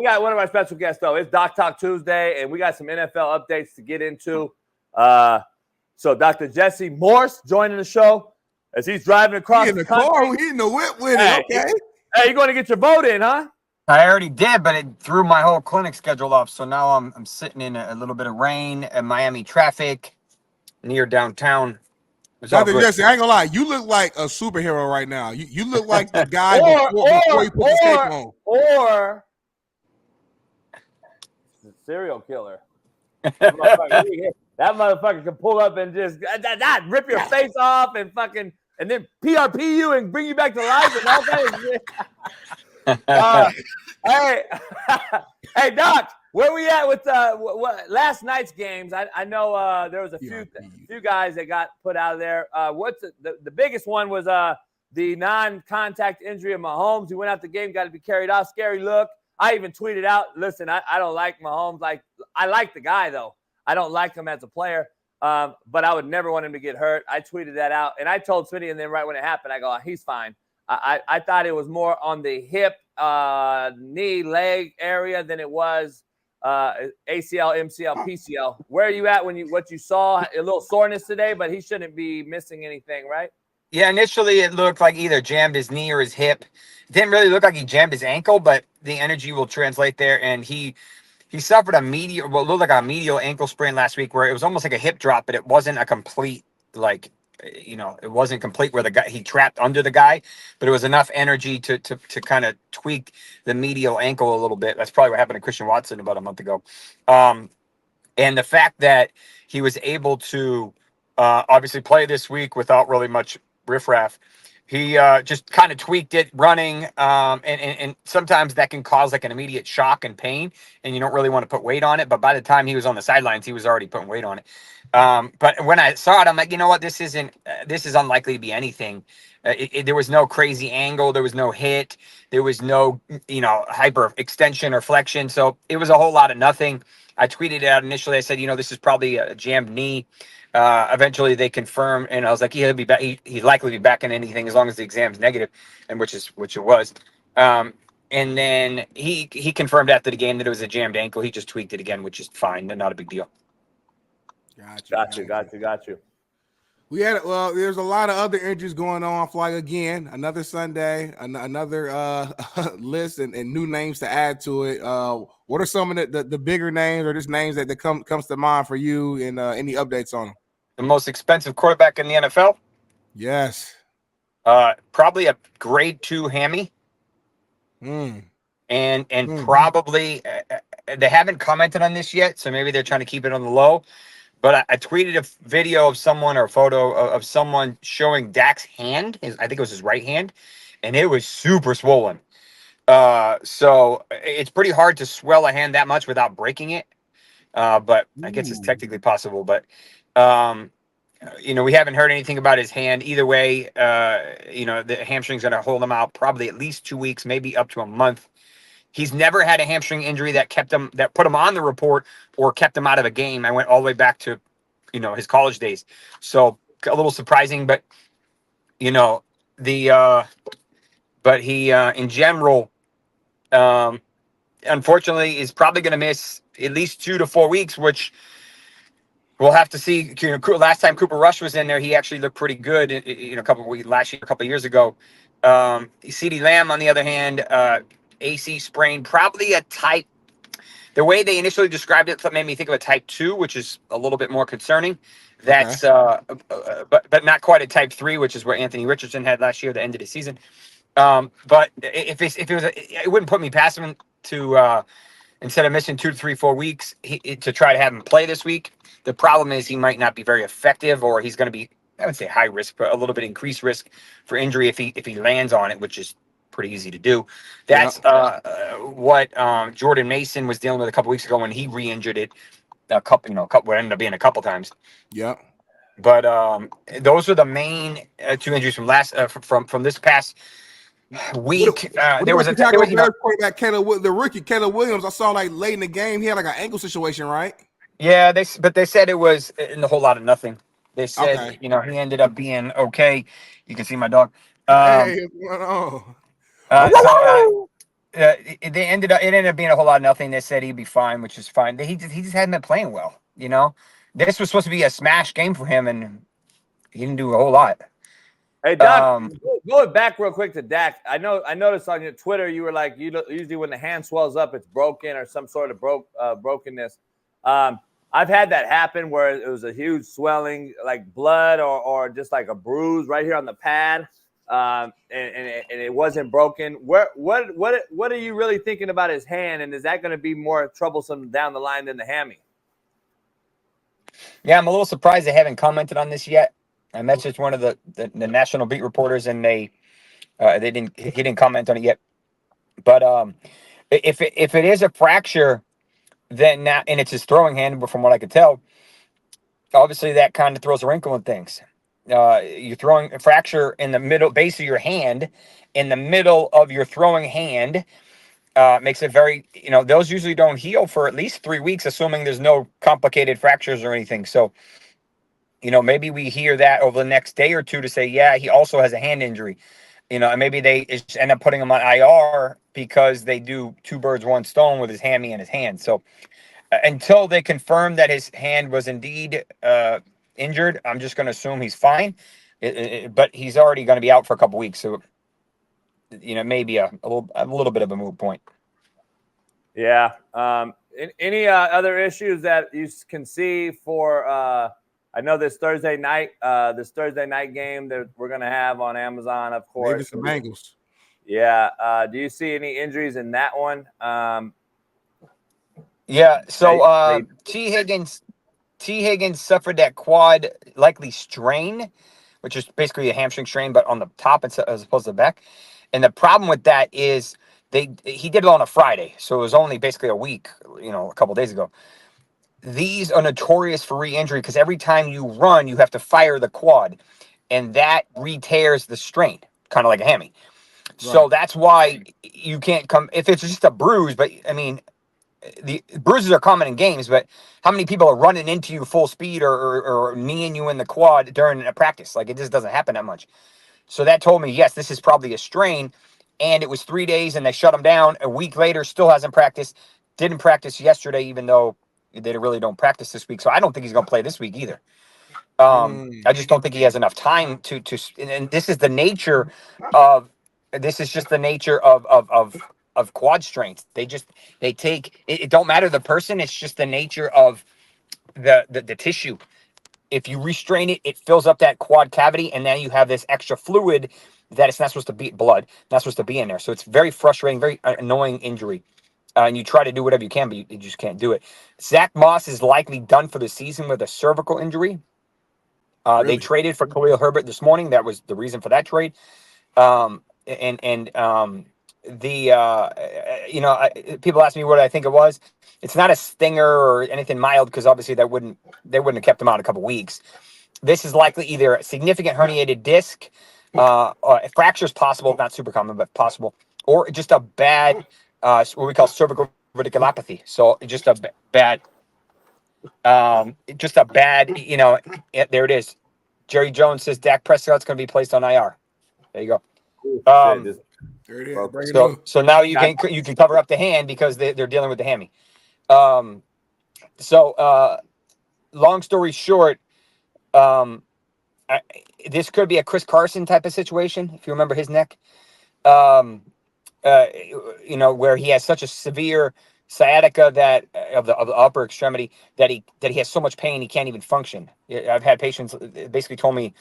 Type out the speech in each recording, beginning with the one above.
We got one of our special guests, though. It's Doc Talk Tuesday, and we got some NFL updates to get into. So Dr. Jesse Morse joining the show as he's driving across the car. He in the whip with it. Okay. Hey, you're going to get your vote in, huh? I already did, but it threw my whole clinic schedule off. So now I'm sitting in a little bit of rain and Miami traffic near downtown. Dr. Jesse, I ain't gonna lie, you look like a superhero right now. You look like the guy before you put the cape on. Or the serial killer. That motherfucker can pull up and just rip your face off and fucking and then PRP you and bring you back to life and all that shit. Hey, Doc, where we at with last night's games? I know there was a few guys that got put out of there. What's the biggest one was the non-contact injury of Mahomes. He went out the game, got to be carried off. Scary look. I even tweeted out, listen, I don't like Mahomes. Like, I like the guy, though. I don't like him as a player, but I would never want him to get hurt. I tweeted that out, and I told Smitty, and then right when it happened, I go, he's fine. I thought it was more on the hip, knee, leg area than it was ACL, MCL, PCL. Where are you at when what you saw? A little soreness today, but he shouldn't be missing anything, right? Yeah, initially it looked like either jammed his knee or his hip. It didn't really look like he jammed his ankle, but the energy will translate there. And he suffered what looked like a medial ankle sprain last week, where it was almost like a hip drop, but it wasn't a complete, it wasn't complete where he trapped under the guy, but it was enough energy to kind of tweak the medial ankle a little bit. That's probably what happened to Christian Watson about a month ago. And the fact that he was able to obviously play this week without really much riffraff, he just kind of tweaked it running, and sometimes that can cause like an immediate shock and pain, and you don't really want to put weight on it. But by the time he was on the sidelines, he was already putting weight on it. But when I saw it, I'm like, you know what, this is unlikely to be anything. There was no crazy angle, there was no hit, there was no hyper extension or flexion, so it was a whole lot of nothing. I tweeted it out initially. I said, this is probably a jammed knee. Eventually they confirmed, and I was like, he'll be back. He'd likely be back in anything as long as the exam's negative, and which it was. And then he confirmed after the game that it was a jammed ankle. He just tweaked it again, which is fine. Not a big deal. Got you. There's a lot of other injuries going on. Like again, another Sunday, another list and new names to add to it. What are some of the bigger names or just names that comes to mind for you, and any updates on them? The most expensive quarterback in the NFL? Yes. Probably a grade 2 hammy. And probably they haven't commented on this yet, so maybe they're trying to keep it on the low. But I tweeted a video of someone or a photo of someone showing Dak's hand. I think it was his right hand, and it was super swollen. So it's pretty hard to swell a hand that much without breaking it. But I guess it's technically possible. But we haven't heard anything about his hand either way. The hamstring's going to hold him out probably at least 2 weeks, maybe up to a month. He's never had a hamstring injury that put him on the report or kept him out of a game. I went all the way back to, his college days. So a little surprising, but but he in general, unfortunately, is probably going to miss at least 2 to 4 weeks, which we'll have to see. Last time Cooper Rush was in there, he actually looked pretty good. A couple of years ago. CeeDee Lamb, on the other hand, AC sprain, probably a type. The way they initially described it made me think of a type 2, which is a little bit more concerning. That's but not quite a type 3, which is where Anthony Richardson had last year, the end of the season. But if it was, it wouldn't put me past him to instead of missing 2 to 3, 4 weeks, to try to have him play this week. The problem is he might not be very effective, or he's going to be, I would say, high risk, but a little bit increased risk for injury if he lands on it, which is pretty easy to do. That's what Jordan Mason was dealing with a couple weeks ago when he re-injured it. What ended up being a couple times. Yeah. But those are the main 2 injuries from this past week. There was quarterback, the rookie Caleb Williams. I saw late in the game, he had an ankle situation, right? Yeah, they said it was in a whole lot of nothing. They said he ended up being okay. You can see my dog. Hey, what's going on? It ended up being a whole lot of nothing. They said he'd be fine, which is fine. He just hadn't been playing well. This was supposed to be a smash game for him, and he didn't do a whole lot. Hey Doc, going back real quick to Dak. I noticed on your Twitter you were like, usually when the hand swells up, it's broken or some sort of brokenness. I've had that happen where it was a huge swelling, like blood or just like a bruise right here on the pad, and it wasn't broken. What are you really thinking about his hand, and is that going to be more troublesome down the line than the hammy? Yeah, I'm a little surprised they haven't commented on this yet. I messaged one of the national beat reporters, and he didn't comment on it yet. But if it is a fracture, then now, and it's his throwing hand, but from what I could tell, obviously that kind of throws a wrinkle in things. You're throwing a fracture in the middle base of your hand, in the middle of your throwing hand, makes it very, those usually don't heal for at least 3 weeks, assuming there's no complicated fractures or anything. So, maybe we hear that over the next day or two to say, yeah, he also has a hand injury, and maybe they just end up putting him on IR because they do 2 birds, 1 stone with his hammy and his hand. So until they confirm that his hand was indeed injured, I'm just going to assume he's fine. But he's already going to be out for a couple weeks. So, maybe a little bit of a moot point. Yeah. Any other issues that you can see for I know this Thursday night game that we're going to have on Amazon, of course. Maybe some Bengals. Yeah. Do you see any injuries in that one? Yeah. So T. Higgins suffered that quad likely strain, which is basically a hamstring strain, but on the top as opposed to the back. And the problem with that is he did it on a Friday, so it was only basically a week, a couple days ago. These are notorious for re-injury because every time you run, you have to fire the quad, and that re-tears the strain, kind of like a hammy. Right. So that's why you can't come if it's just a bruise. But I mean, the bruises are common in games, but how many people are running into you full speed or kneeing you in the quad during a practice? Like, it just doesn't happen that much. So that told me, yes, this is probably a strain. And it was 3 days, and they shut him down. A week later, still hasn't practiced. Didn't practice yesterday, even though they really don't practice this week. So I don't think he's going to play this week either. I just don't think he has enough time to. And this is the nature of. This is just the nature of quad strength. They take it don't matter the person. It's just the nature of the tissue. If you restrain it, it fills up that quad cavity, and then you have this extra fluid that it's not supposed to be blood, not supposed to be in there. So it's very frustrating, very annoying injury. And you try to do whatever you can, but you just can't do it. Zach Moss is likely done for the season with a cervical injury. Really? They traded for Khalil Herbert this morning. That was the reason for that trade. People ask me what I think it was. It's not a stinger or anything mild because obviously they wouldn't have kept him out a couple weeks. This is likely either a significant herniated disc, or fractures possible, not super common, but possible, or just a bad what we call cervical radiculopathy. So just a bad, there it is. Jerry Jones says Dak Prescott's going to be placed on IR. There you go. So now you can cover up the hand because they're dealing with the hammy. Long story short, this could be a Chris Carson type of situation. If you remember his neck, where he has such a severe sciatica that of the upper extremity that he has so much pain he can't even function. I've had patients basically told me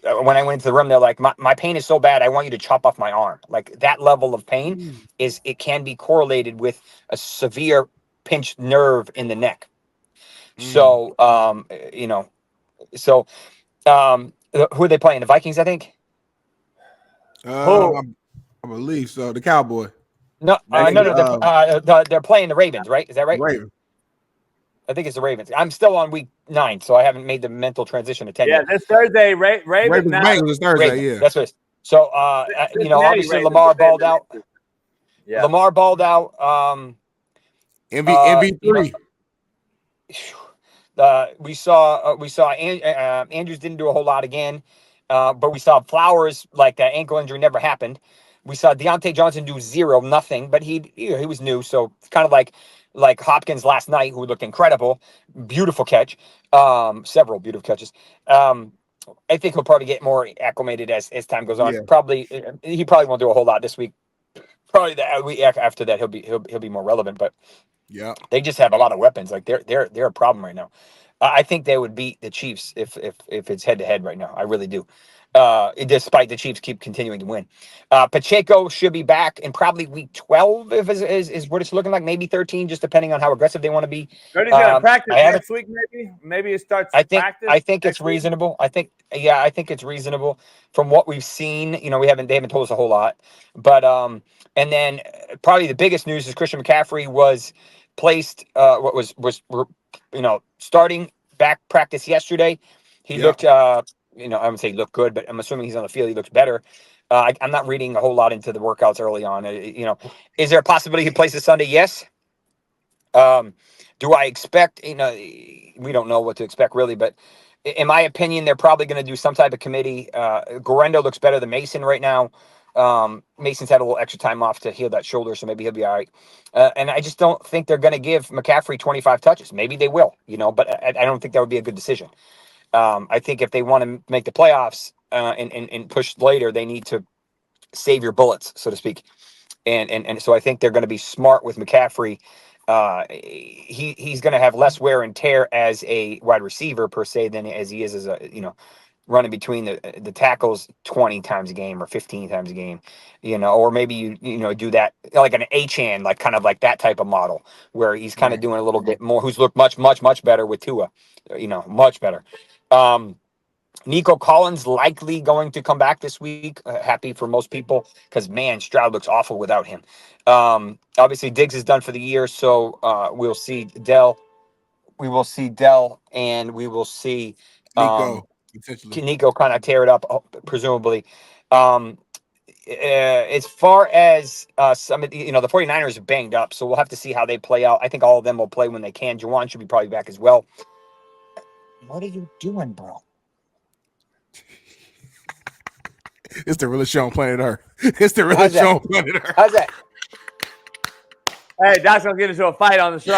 when I went into the room, they're like, my pain is so bad, I want you to chop off my arm. Like, that level of pain it can be correlated with a severe pinched nerve in the neck. So, who are they playing? The Vikings, I think. I believe so. The Cowboy. No. They're playing the Ravens, right? Is that right? Ravens. I think it's the Ravens. I'm still on week 9, so I haven't made the mental transition to 10 yet. Yeah, this Thursday, Ravens is Thursday. Ravens. Yeah, that's what it is. So, obviously Lamar balled out. Yeah, Lamar balled out. MV3. We saw Andrews didn't do a whole lot again, but we saw Flowers, like, that ankle injury never happened. We saw Deontay Johnson do nothing, but he was new, so it's kind of like Hopkins last night, who looked incredible, beautiful catch, several beautiful catches. I think he'll probably get more acclimated as time goes on. Yeah. He probably won't do a whole lot this week. Probably the week after that he'll be more relevant, but yeah, they just have a lot of weapons. Like they're a problem right now. I think they would beat the Chiefs if it's head to head right now. I really do. Despite the Chiefs keep continuing to win. Pacheco should be back in probably week 12 is what it's looking like. Maybe 13, just depending on how aggressive they want to be. He's gonna practice next week, maybe. Maybe it starts. I think it's reasonable. I think it's reasonable from what we've seen. You know, they haven't told us a whole lot, but and then probably the biggest news is Christian McCaffrey was placed. What was starting back practice yesterday. He looked. I would say look good, but I'm assuming he's on the field. He looks better. I'm not reading a whole lot into the workouts early on. Is there a possibility he plays this Sunday? Yes. Do I expect? We don't know what to expect really, but in my opinion, they're probably going to do some type of committee. Guerrero looks better than Mason right now. Mason's had a little extra time off to heal that shoulder, so maybe he'll be all right. And I just don't think they're going to give McCaffrey 25 touches. Maybe they will, but I don't think that would be a good decision. I think if they want to make the playoffs and push later, they need to save your bullets, so to speak. And so I think they're going to be smart with McCaffrey. He's going to have less wear and tear as a wide receiver per se than as he is as a running between the tackles 20 times a game or 15 times a game, or maybe you do that like an H-hand, like kind of like that type of model where he's kind of doing a little bit more, who's looked much better with Tua, much better. Nico Collins likely going to come back this week. Happy for most people because, man, Stroud looks awful without him. Obviously, Diggs is done for the year, so we'll see Dell. We will see Dell, and we will see Nico kind of tear it up, presumably. As far as some of the 49ers are banged up, so we'll have to see how they play out. I think all of them will play when they can. Juwan should be probably back as well. What are you doing, bro? It's the realest show on planet Earth. It's the realest show on planet Earth. How's that? Hey, Doc's gonna get into a fight on the show.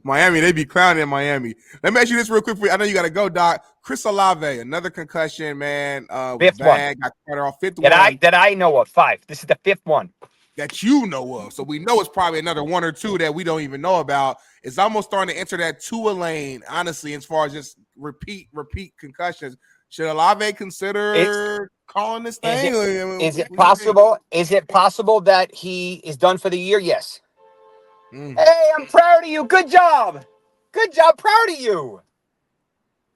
Miami, they be clowning in Miami. Let me ask you this real quick for you. I know you got to go, Doc. Chris Olave, another concussion, man. Fifth one. Got cut off. Fifth one. That I know of. 5. This is the 5th one. That you know of. So we know it's probably another 1 or 2 that we don't even know about. It's almost starting to enter that Tua lane, honestly, as far as just repeat concussions. Should Olave consider calling this thing? Is it possible? Is it possible that he is done for the year? Yes. Hey, I'm proud of you. Good job. Good job. Proud of you.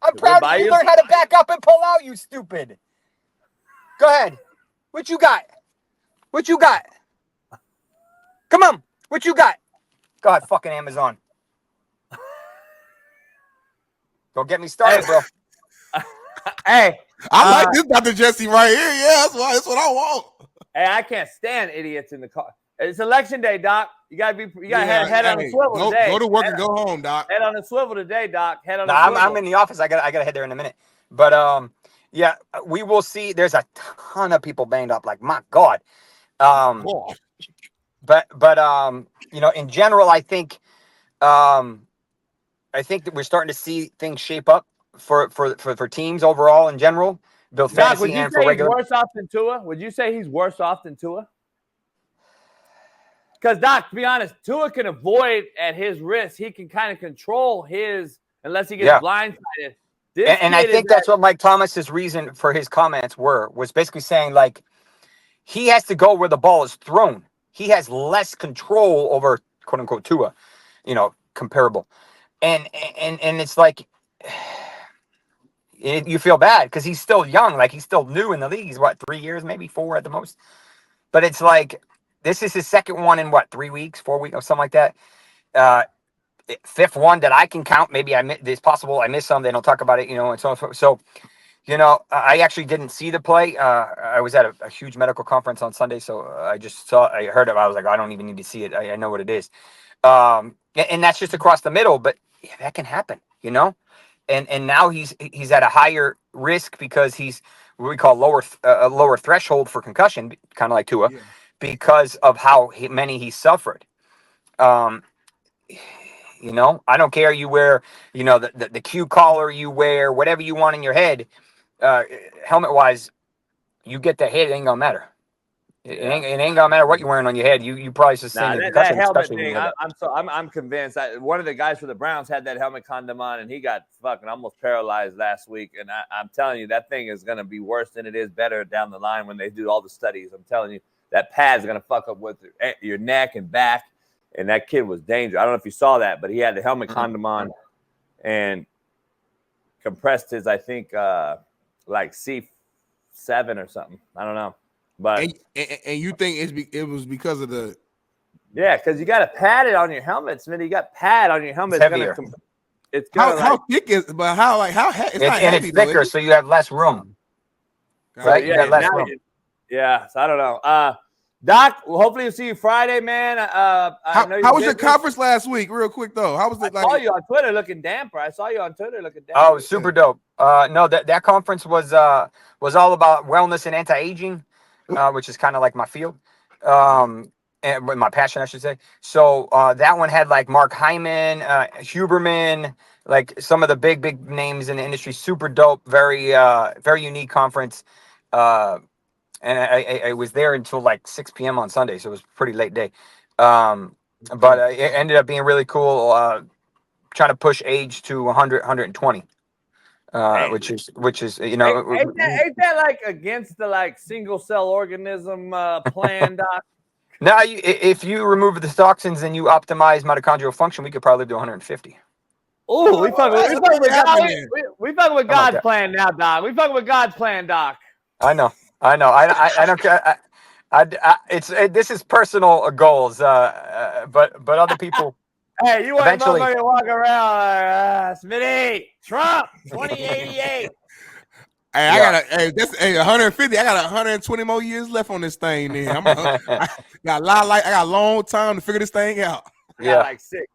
I'm proud of you. You learned how to back up and pull out, you stupid. Go ahead. What you got? What you got? Come on. What you got? God, fucking Amazon. Don't get me started, bro. Hey. I like this Dr. Jesse right here. Yeah, that's what I want. Hey, I can't stand idiots in the car. It's election day, Doc. You gotta head on the swivel today. Go to work and go home, Doc. Head on the swivel today, Doc. Head on the swivel. I'm in the office. I gotta head there in a minute. But yeah, we will see. There's a ton of people banged up. Like, my God. But in general, I think that we're starting to see things shape up for teams overall in general. Build fantasy and for regular. Would you say he's worse off than Tua? Would you say he's worse off than Tua? Because, Doc, to be honest, Tua can avoid at his risk. He can kind of control his, unless he gets blindsided. And I think that's what Mike Thomas's reason for his comments was basically saying, like, he has to go where the ball is thrown. He has less control over, quote unquote, Tua, comparable. And it's like, you feel bad because he's still young. Like, he's still new in the league. He's 3 years, maybe 4 at the most. But it's like, this is his second one in 3 weeks, 4 weeks, or something like that. 5th one that I can count. Maybe it's possible I missed some. They don't talk about it, and so on. So, I actually didn't see the play. I was at a huge medical conference on Sunday, so I heard it. I was like, I don't even need to see it. I know what it is. And that's just across the middle, but yeah, that can happen, And now he's at a higher risk because he's what we call a lower threshold for concussion, kind of like Tua, Yeah. because of how many he suffered. You know, I don't care you wear, you know, the Q collar you wear, whatever you want in your head, helmet wise, you get the hit, it ain't gonna matter. It ain't gonna matter what you're wearing on your head. You probably sustain a concussion. That helmet thing. I'm convinced. One of the guys for the Browns had that helmet condom on, and he got fucking almost paralyzed last week. And I'm telling you, that thing is gonna be worse than it is better down the line when they do all the studies. I'm telling you, that pad's gonna fuck up with your neck and back. And that kid was dangerous. I don't know if you saw that, but he had the helmet condom on and compressed his, I think, like C7 or something. I don't know. But and you think it was because of the because you got to pad it on your helmet, Smitty. You got pad on your helmet. It's heavier. It's how thick is, but how it's not heavy, it's thicker, so you have less room. Right? You have less room. Yeah, so I don't know. Doc, well, hopefully we'll see you Friday, man. How was your conference last week? Real quick though, how was it? I saw you on Twitter looking damper. Oh, it was super dope. No, that conference was all about wellness and anti-aging, which is kind of like my field, and my passion, I should say. So that one had like Mark Hyman, Huberman, like some of the big names in the industry. Super dope, very unique conference. And I was there until like 6 p.m. on Sunday, so it was a pretty late day. But it ended up being really cool. Trying to push age to 100, 120, which is you know, ain't that like against the like single cell organism plan, Doc? Now, if you remove the toxins and you optimize mitochondrial function, we could probably live to 150. Oh, we fucking with God's plan now, Doc. We fucking with God's plan, Doc. I know. I don't care. This is personal goals, but other people. Hey, you want to walk around, Smitty, Trump, 2088. Hey, I got 150. I got 120 more years left on this thing. Then I got I got a long time to figure this thing out. I got like 6.